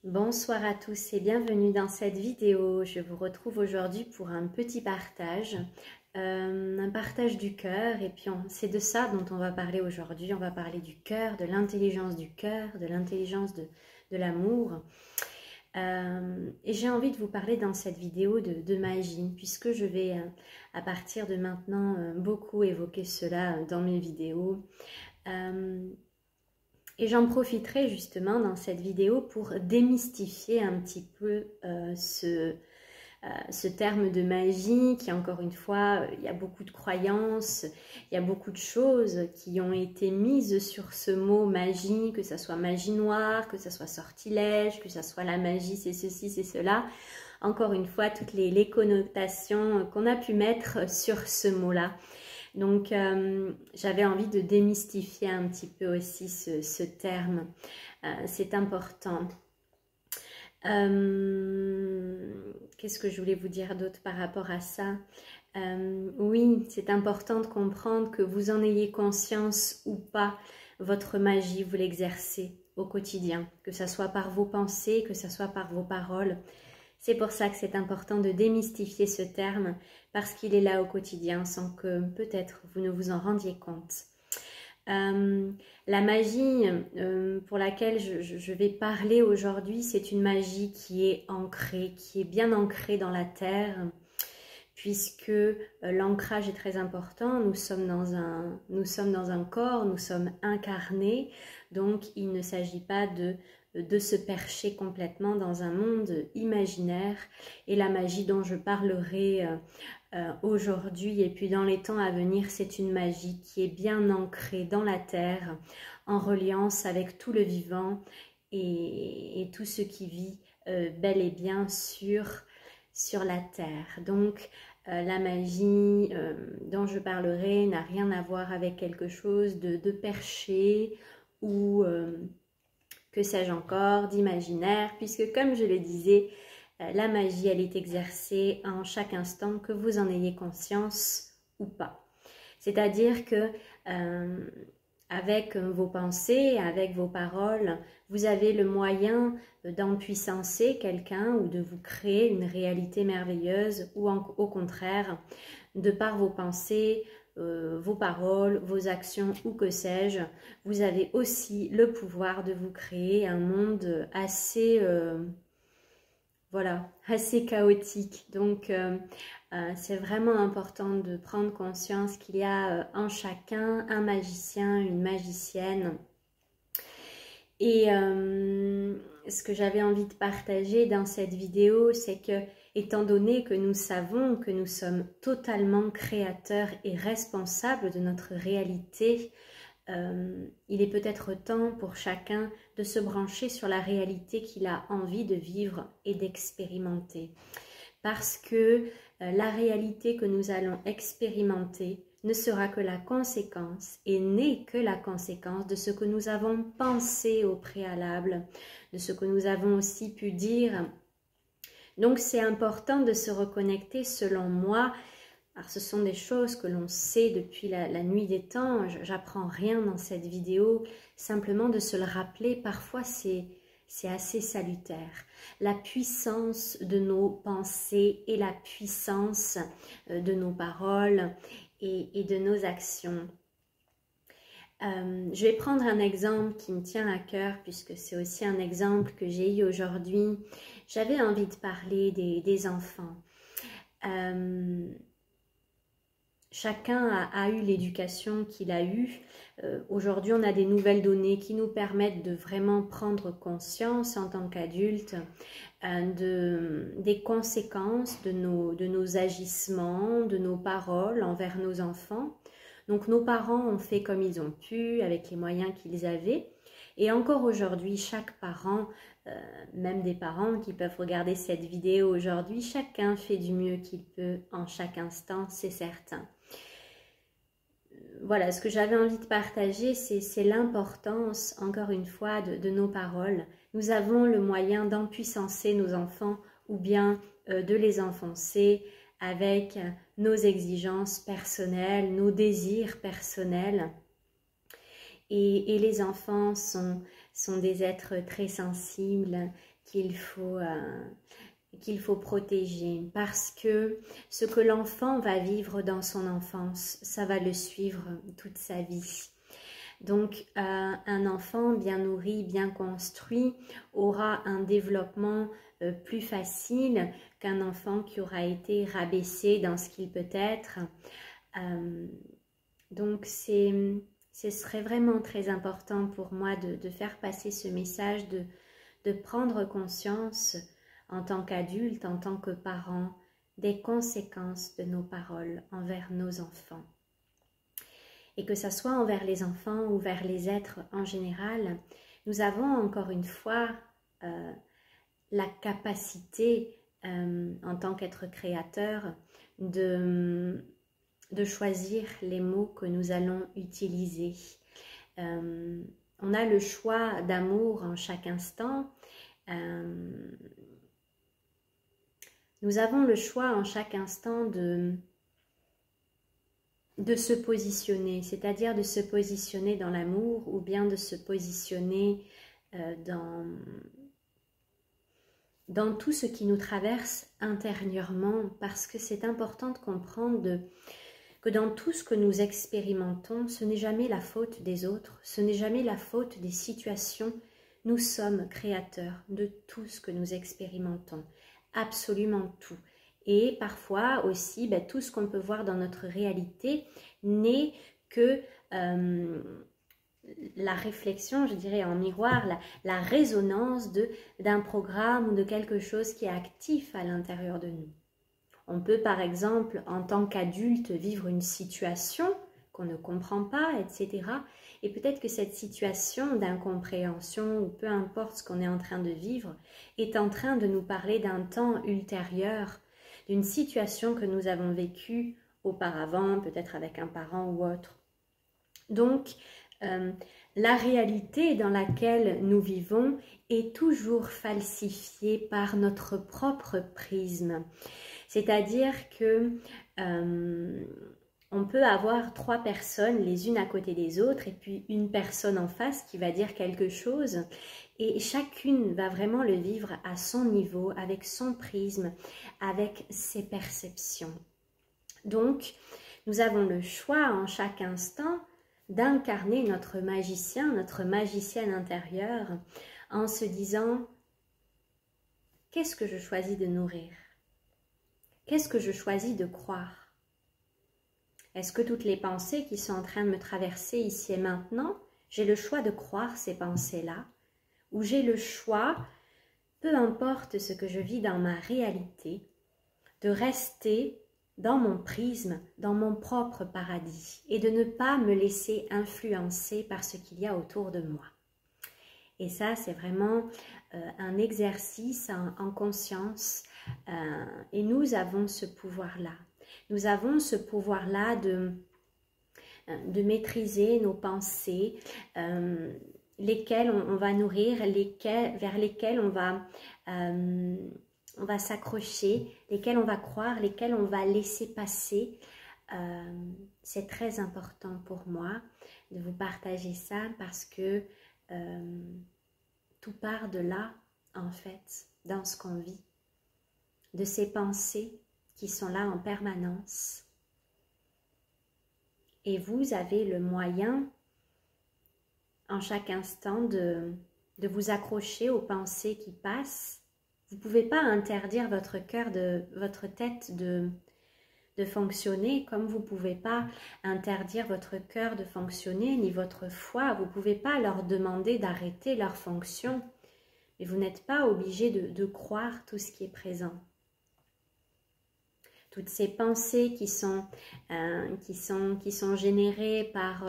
Bonsoir à tous et bienvenue dans cette vidéo. Je vous retrouve aujourd'hui pour un petit partage, un partage du cœur. Et puis c'est de ça dont on va parler aujourd'hui. On va parler du cœur, de l'intelligence du cœur, de l'intelligence de l'amour. Et j'ai envie de vous parler dans cette vidéo de magie, puisque je vais à partir de maintenant beaucoup évoquer cela dans mes vidéos. Et j'en profiterai justement dans cette vidéo pour démystifier un petit peu ce terme de magie qui, encore une fois, il y a beaucoup de croyances, il y a beaucoup de choses qui ont été mises sur ce mot magie, que ce soit magie noire, que ce soit sortilège, que ce soit la magie, c'est ceci, c'est cela. Encore une fois, toutes les connotations qu'on a pu mettre sur ce mot-là. Donc, j'avais envie de démystifier un petit peu aussi ce terme. C'est important. Qu'est-ce que je voulais vous dire d'autre par rapport à ça? Oui, c'est important de comprendre que vous en ayez conscience ou pas, votre magie, vous l'exercez au quotidien, que ce soit par vos pensées, que ce soit par vos paroles. C'est pour ça que c'est important de démystifier ce terme, parce qu'il est là au quotidien sans que peut-être vous ne vous en rendiez compte. La magie pour laquelle je vais parler aujourd'hui, c'est une magie qui est ancrée, qui est bien ancrée dans la terre, puisque l'ancrage est très important. Nous sommes dans un corps, nous sommes incarnés, donc il ne s'agit pas de se percher complètement dans un monde imaginaire. Et la magie dont je parlerai aujourd'hui et puis dans les temps à venir, c'est une magie qui est bien ancrée dans la terre, en reliance avec tout le vivant et tout ce qui vit bel et bien sur la terre. Donc la magie dont je parlerai n'a rien à voir avec quelque chose de perché ou que sais-je encore, d'imaginaire, puisque comme je le disais, la magie, elle est exercée en chaque instant, que vous en ayez conscience ou pas. C'est-à-dire que avec vos pensées, avec vos paroles, vous avez le moyen d'empuissancer quelqu'un ou de vous créer une réalité merveilleuse, ou au contraire, de par vos pensées, vos paroles, vos actions ou que sais-je, vous avez aussi le pouvoir de vous créer un monde assez, voilà, assez chaotique. Donc, c'est vraiment important de prendre conscience qu'il y a en chacun un magicien, une magicienne. Et ce que j'avais envie de partager dans cette vidéo, c'est que, étant donné que nous savons que nous sommes totalement créateurs et responsables de notre réalité, il est peut-être temps pour chacun de se brancher sur la réalité qu'il a envie de vivre et d'expérimenter. Parce que la réalité que nous allons expérimenter ne sera que la conséquence et n'est que la conséquence de ce que nous avons pensé au préalable, de ce que nous avons aussi pu dire. Donc c'est important de se reconnecter, selon moi. Alors ce sont des choses que l'on sait depuis la nuit des temps, j'apprends rien dans cette vidéo, simplement de se le rappeler, parfois c'est assez salutaire. La puissance de nos pensées et la puissance de nos paroles et de nos actions. Je vais prendre un exemple qui me tient à cœur, puisque c'est aussi un exemple que j'ai eu aujourd'hui. J'avais envie de parler des enfants. Chacun a eu l'éducation qu'il a eue. Aujourd'hui, on a des nouvelles données qui nous permettent de vraiment prendre conscience en tant qu'adultes des conséquences de nos agissements, de nos paroles envers nos enfants. Donc nos parents ont fait comme ils ont pu, avec les moyens qu'ils avaient. Et encore aujourd'hui, chaque parent, même des parents qui peuvent regarder cette vidéo aujourd'hui, chacun fait du mieux qu'il peut en chaque instant, c'est certain. Voilà, ce que j'avais envie de partager, c'est l'importance, encore une fois, de nos paroles. Nous avons le moyen d'empuissancer nos enfants ou bien de les enfoncer avec nos exigences personnelles, nos désirs personnels. Et les enfants sont des êtres très sensibles qu'il faut protéger, parce que ce que l'enfant va vivre dans son enfance, ça va le suivre toute sa vie. Donc, un enfant bien nourri, bien construit, aura un développement plus facile qu'un enfant qui aura été rabaissé dans ce qu'il peut être. Donc, ce serait vraiment très important pour moi de faire passer ce message, de prendre conscience en tant qu'adulte, en tant que parent, des conséquences de nos paroles envers nos enfants. Et que ce soit envers les enfants ou vers les êtres en général, nous avons encore une fois la capacité en tant qu'être créateur de choisir les mots que nous allons utiliser. On a le choix d'amour en chaque instant. Nous avons le choix en chaque instant de se positionner, c'est-à-dire de se positionner dans l'amour ou bien de se positionner dans tout ce qui nous traverse intérieurement, parce que c'est important de comprendre que dans tout ce que nous expérimentons, ce n'est jamais la faute des autres, ce n'est jamais la faute des situations. Nous sommes créateurs de tout ce que nous expérimentons, absolument tout. Et parfois aussi, tout ce qu'on peut voir dans notre réalité n'est que la réflexion, je dirais en miroir, la résonance d'un programme ou de quelque chose qui est actif à l'intérieur de nous. On peut par exemple, en tant qu'adulte, vivre une situation qu'on ne comprend pas, etc. Et peut-être que cette situation d'incompréhension, ou peu importe ce qu'on est en train de vivre, est en train de nous parler d'un temps ultérieur, d'une situation que nous avons vécue auparavant, peut-être avec un parent ou autre. Donc, la réalité dans laquelle nous vivons est toujours falsifiée par notre propre prisme. C'est-à-dire que on peut avoir 3 personnes les unes à côté des autres et puis une personne en face qui va dire quelque chose et chacune va vraiment le vivre à son niveau, avec son prisme, avec ses perceptions. Donc, nous avons le choix en chaque instant d'incarner notre magicien, notre magicienne intérieure en se disant « Qu'est-ce que je choisis de nourrir ? Qu'est-ce que je choisis de croire ? Est-ce que toutes les pensées qui sont en train de me traverser ici et maintenant, j'ai le choix de croire ces pensées-là, ou j'ai le choix, peu importe ce que je vis dans ma réalité, de rester dans mon prisme, dans mon propre paradis, et de ne pas me laisser influencer par ce qu'il y a autour de moi. » Et ça, c'est vraiment un exercice en conscience, et nous avons ce pouvoir-là. Nous avons ce pouvoir-là de maîtriser nos pensées, lesquelles on va nourrir, vers lesquelles on va s'accrocher, lesquelles on va croire, lesquelles on va laisser passer. C'est très important pour moi de vous partager ça parce que tout part de là, en fait, dans ce qu'on vit, de ces pensées qui sont là en permanence. Et vous avez le moyen, en chaque instant, de vous accrocher aux pensées qui passent. Vous ne pouvez pas interdire votre cœur, votre tête de fonctionner, comme vous ne pouvez pas interdire votre cœur de fonctionner, ni votre foi. Vous ne pouvez pas leur demander d'arrêter leur fonction. Mais vous n'êtes pas obligé de croire tout ce qui est présent. Toutes ces pensées qui sont générées par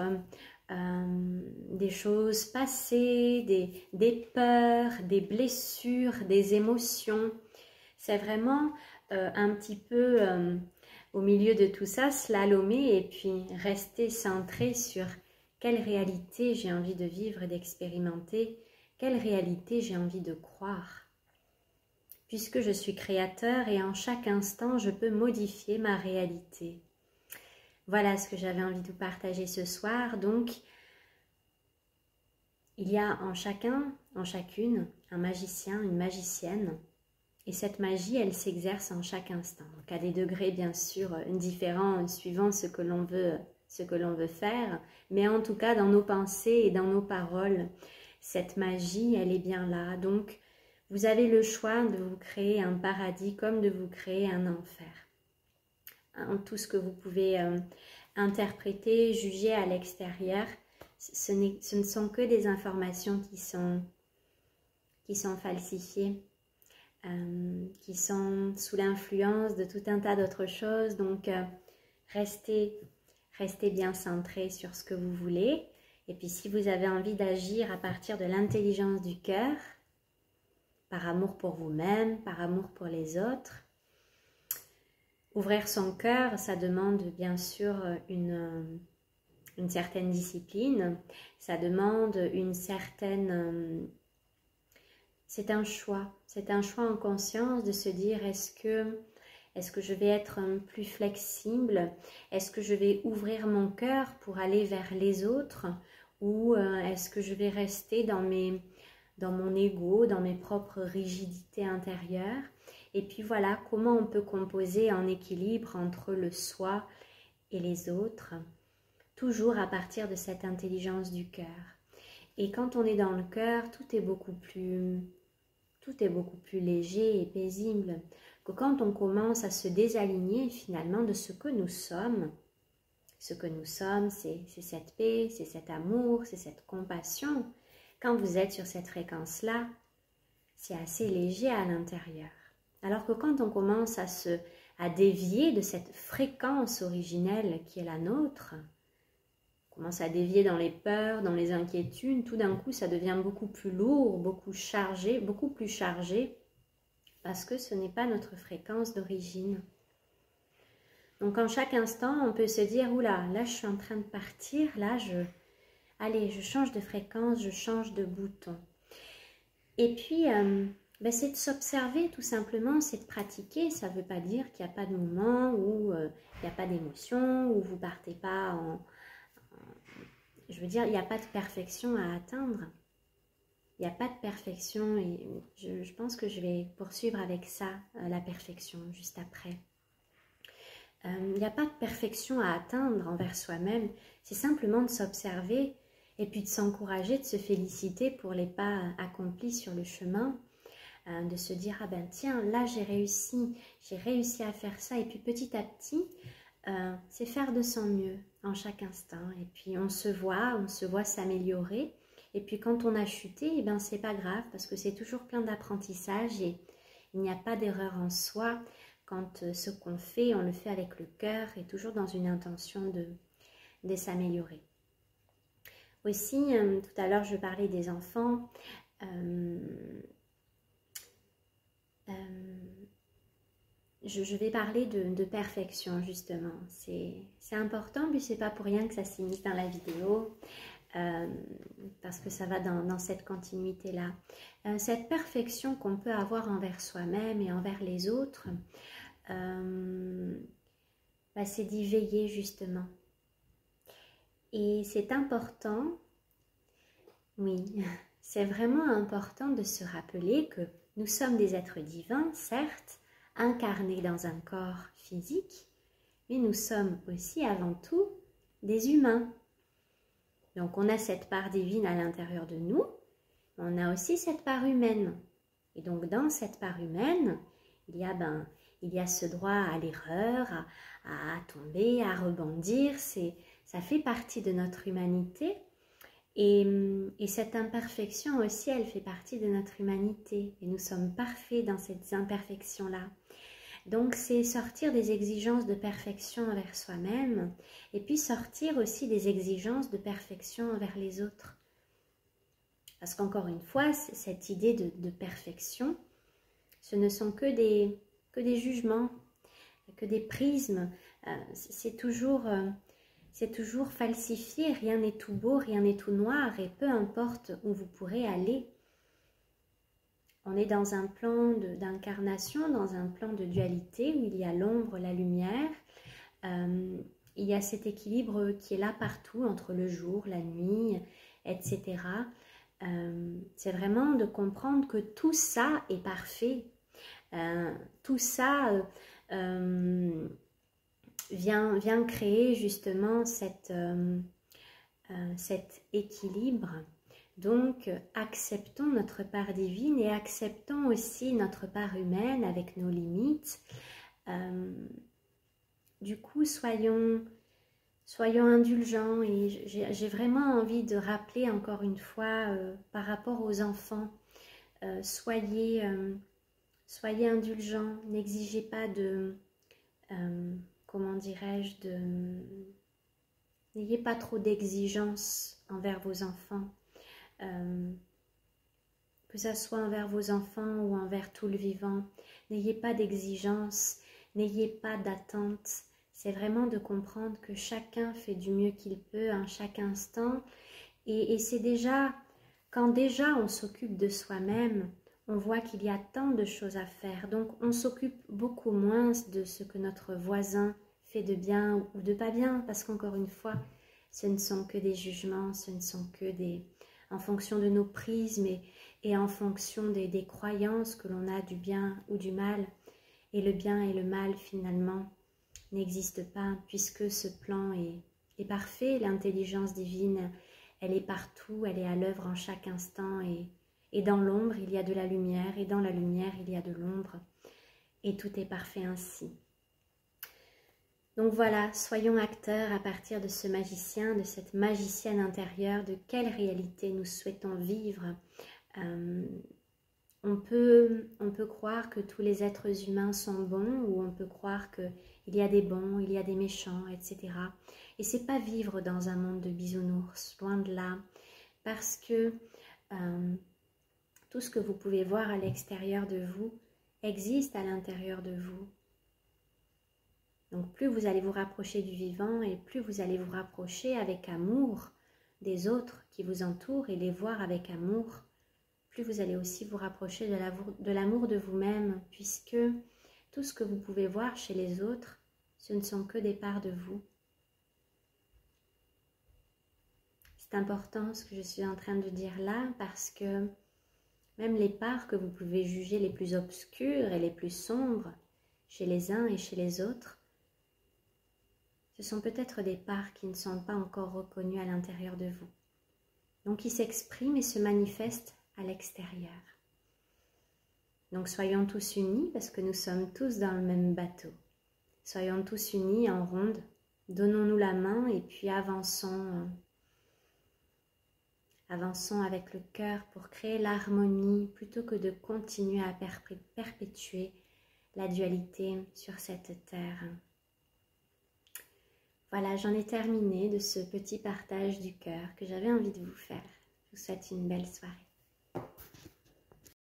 des choses passées, des peurs, des blessures, des émotions. C'est vraiment un petit peu au milieu de tout ça, slalomer et puis rester centré sur quelle réalité j'ai envie de vivre et d'expérimenter, quelle réalité j'ai envie de croire. Puisque je suis créateur et en chaque instant, je peux modifier ma réalité. Voilà ce que j'avais envie de vous partager ce soir. Donc, il y a en chacun, en chacune, un magicien, une magicienne. Et cette magie, elle s'exerce en chaque instant. Donc à des degrés bien sûr différents suivant ce que l'on veut faire. Mais en tout cas, dans nos pensées et dans nos paroles, cette magie, elle est bien là. Donc, vous avez le choix de vous créer un paradis comme de vous créer un enfer. Tout ce que vous pouvez interpréter, juger à l'extérieur, ce ne sont que des informations qui sont falsifiées, qui sont sous l'influence de tout un tas d'autres choses. Donc, restez bien centré sur ce que vous voulez. Et puis, si vous avez envie d'agir à partir de l'intelligence du cœur, par amour pour vous-même, par amour pour les autres, ouvrir son cœur, ça demande bien sûr une certaine discipline, ça demande une certaine... c'est un choix en conscience de se dire est-ce que je vais être plus flexible, est-ce que je vais ouvrir mon cœur pour aller vers les autres ou est-ce que je vais rester dans mon ego, dans mes propres rigidités intérieures. Et puis voilà, comment on peut composer en équilibre entre le soi et les autres, toujours à partir de cette intelligence du cœur. Et quand on est dans le cœur, tout est beaucoup plus léger et paisible que quand on commence à se désaligner finalement de ce que nous sommes. Ce que nous sommes, c'est cette paix, c'est cet amour, c'est cette compassion. Quand vous êtes sur cette fréquence-là, c'est assez léger à l'intérieur. Alors que quand on commence à dévier de cette fréquence originelle qui est la nôtre, on commence à dévier dans les peurs, dans les inquiétudes, tout d'un coup ça devient beaucoup plus lourd, beaucoup plus chargé, parce que ce n'est pas notre fréquence d'origine. Donc en chaque instant, on peut se dire, oula, là je suis en train de partir, là allez, je change de fréquence, je change de bouton. Et puis, c'est de s'observer tout simplement, c'est de pratiquer. Ça ne veut pas dire qu'il n'y a pas de moment où il n'y a pas d'émotion, où vous ne partez pas je veux dire, il n'y a pas de perfection à atteindre. Il n'y a pas de perfection et je pense que je vais poursuivre avec ça, la perfection, juste après. Il n'y a pas de perfection à atteindre envers soi-même, c'est simplement de s'observer et puis de s'encourager, de se féliciter pour les pas accomplis sur le chemin, de se dire « Ah ben tiens, là j'ai réussi à faire ça » et puis petit à petit, c'est faire de son mieux en chaque instant. Et puis on se voit s'améliorer et puis quand on a chuté, eh ben, c'est pas grave parce que c'est toujours plein d'apprentissage et il n'y a pas d'erreur en soi. Quand ce qu'on fait, on le fait avec le cœur et toujours dans une intention de s'améliorer. Aussi, tout à l'heure, je parlais des enfants. Je vais parler de perfection, justement. C'est important, puis c'est pas pour rien que ça s'immisce dans la vidéo, parce que ça va dans cette continuité-là. Cette perfection qu'on peut avoir envers soi-même et envers les autres, c'est d'y veiller justement. Et c'est important, oui, c'est vraiment important de se rappeler que nous sommes des êtres divins, certes, incarnés dans un corps physique, mais nous sommes aussi avant tout des humains. Donc on a cette part divine à l'intérieur de nous, mais on a aussi cette part humaine. Et donc dans cette part humaine, il y a ce droit à l'erreur, à tomber, à rebondir, ça fait partie de notre humanité. Et cette imperfection aussi, elle fait partie de notre humanité. Et nous sommes parfaits dans ces imperfections-là. Donc c'est sortir des exigences de perfection envers soi-même et puis sortir aussi des exigences de perfection envers les autres. Parce qu'encore une fois, cette idée de perfection, ce ne sont que des jugements, que des prismes. C'est toujours falsifié, rien n'est tout beau, rien n'est tout noir et peu importe où vous pourrez aller. On est dans un plan d'incarnation, dans un plan de dualité où il y a l'ombre, la lumière. Il y a cet équilibre qui est là partout entre le jour, la nuit, etc. c'est vraiment de comprendre que tout ça est parfait. Tout ça vient créer justement cet équilibre. Donc, acceptons notre part divine et acceptons aussi notre part humaine avec nos limites. Du coup, soyons indulgents et j'ai vraiment envie de rappeler encore une fois par rapport aux enfants, soyez indulgents, n'exigez pas de, comment dirais-je, n'ayez pas trop d'exigences envers vos enfants, que ce soit envers vos enfants ou envers tout le vivant. N'ayez pas d'exigences, n'ayez pas d'attentes. C'est vraiment de comprendre que chacun fait du mieux qu'il peut à chaque instant. Et c'est déjà, quand déjà on s'occupe de soi-même, on voit qu'il y a tant de choses à faire. Donc on s'occupe beaucoup moins de ce que notre voisin fait de bien ou de pas bien. Parce qu'encore une fois, ce ne sont que des jugements, ce ne sont que des... en fonction de nos prismes et en fonction des croyances que l'on a du bien ou du mal. Et le bien et le mal finalement n'existe pas puisque ce plan est parfait. L'intelligence divine, elle est partout, elle est à l'œuvre en chaque instant et dans l'ombre il y a de la lumière et dans la lumière il y a de l'ombre et tout est parfait ainsi. Donc voilà, soyons acteurs à partir de ce magicien, de cette magicienne intérieure, de quelle réalité nous souhaitons vivre. On peut croire que tous les êtres humains sont bons ou on peut croire qu'il y a des bons, il y a des méchants, etc. Et c'est pas vivre dans un monde de bisounours, loin de là, parce que tout ce que vous pouvez voir à l'extérieur de vous existe à l'intérieur de vous. Donc plus vous allez vous rapprocher du vivant et plus vous allez vous rapprocher avec amour des autres qui vous entourent et les voir avec amour, plus vous allez aussi vous rapprocher de l'amour de vous-même, puisque tout ce que vous pouvez voir chez les autres, ce ne sont que des parts de vous. C'est important ce que je suis en train de dire là, parce que même les parts que vous pouvez juger les plus obscures et les plus sombres, chez les uns et chez les autres, ce sont peut-être des parts qui ne sont pas encore reconnues à l'intérieur de vous. Donc qui s'expriment et se manifestent à l'extérieur. Donc soyons tous unis parce que nous sommes tous dans le même bateau. Soyons tous unis en ronde, donnons-nous la main et puis avançons avec le cœur pour créer l'harmonie plutôt que de continuer à perpétuer la dualité sur cette terre. Voilà, j'en ai terminé de ce petit partage du cœur que j'avais envie de vous faire. Je vous souhaite une belle soirée.